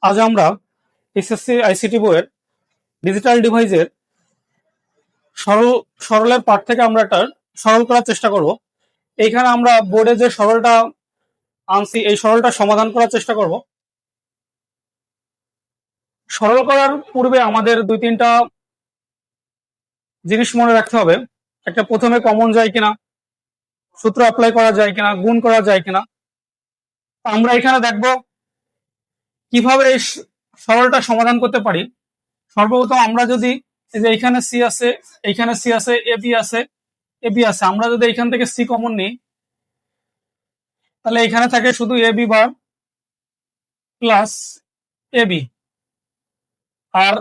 আজ আমরা SSC ICT বইয়ের ডিজিটাল ডিভাইসের সরলের পাঠ থেকে আমরা একটা সরল করার চেষ্টা করব। এইখানে আমরা বোর্ডে যে সরলটা আনছি এই সরলটা সমাধান করার চেষ্টা করব। সরল করার পূর্বে আমাদের দুই তিনটা জিনিস মনে রাখতে হবে। একটা, প্রথমে কমন যায় কিনা, সূত্র অ্যাপ্লাই করা যায় কিনা, গুণ করা যায় কিনা। আমরা এখানে দেখব কিভাবে এই সরলটা সমাধান করতে পারি। সর্বপ্রথম আমরা যদি এই যে এইখানে সি আছে, এইখানে সি আছে, এবি আছে, এবি আছে, আমরা যদি এইখান থেকে সি কমন নিই তাহলে এখানে থাকে শুধু এবি বার প্লাস এবি, আর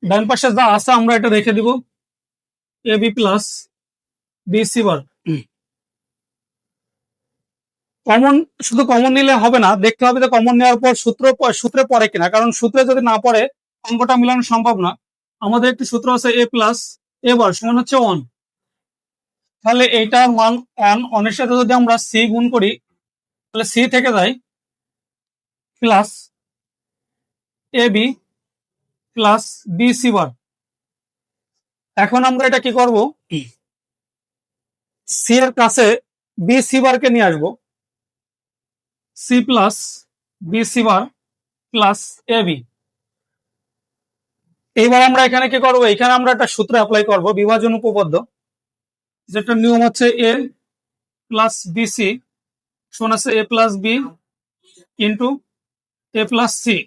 ডান পাশে যা আছে আমরা এটা রেখে দিব এবি প্লাস বিসি বার। কমন শুধু কমন নিলে হবে না, দেখতে হবে যে কমন নেওয়ার পর সূত্রে পড়ে কিনা, কারণ সূত্রে যদি না পড়ে অঙ্কটা মিলানো সম্ভব না। আমাদের একটি সূত্র আছে এ প্লাস এ বার সমান হচ্ছে 1, তাহলে এইটার মান 1 এর সাথে যদি আমরা সি গুণ করি তাহলে সি থেকে যায় plus A B plus B C bar. এখন আমরা এটা কি করব, সি এর কাছে বি সি বারকে নিয়ে আসবো, C plus B C bar plus A B. এইবার আমরা এখানে কি করব, এখানে আমরা একটা সূত্র অ্যাপ্লাই করব, বিভাজন উপপাদ্য, যেটা নিয়ম হচ্ছে এ প্লাস বিসি সমান আছে A plus B into A plus C.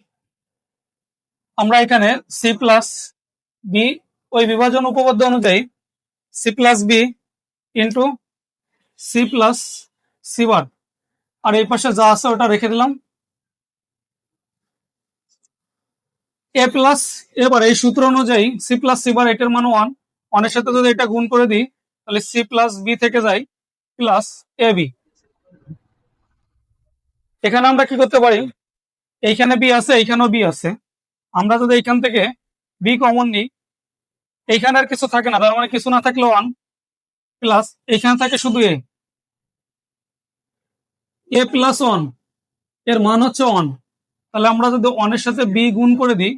আমরা এখানে সি প্লাস বি ওই বিভাজন উপপাদ্য অনুযায়ী C plus B into C plus C bar, আর এই পাশে যা আছে ওটা রেখে দিলাম। এ প্লাস, এবার এই সূত্র অনুযায়ী সি প্লাস সি বার এটার মান 1 এর সাথে যদি এটা গুণ করে দিই তাহলে সি প্লাস বি থেকে যায় প্লাস এ বি। এখানে আমরা কি করতে পারি, এইখানে বি আছে, এইখানেও বি আছে, আমরা যদি এইখান থেকে বি কমন নিই এইখানে আর কিছু থাকে না, তার মানে কিছু না থাকলে 1 প্লাস এইখানে থাকে শুধু এ প্লাস 1 এর মান হচ্ছে 1, তাহলে আমরা যদি 1 এর সাথে বি গুণ করে দিই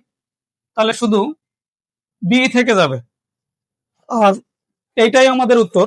তাহলে শুধু বি থেকে যাবে, আর এইটাই আমাদের উত্তর।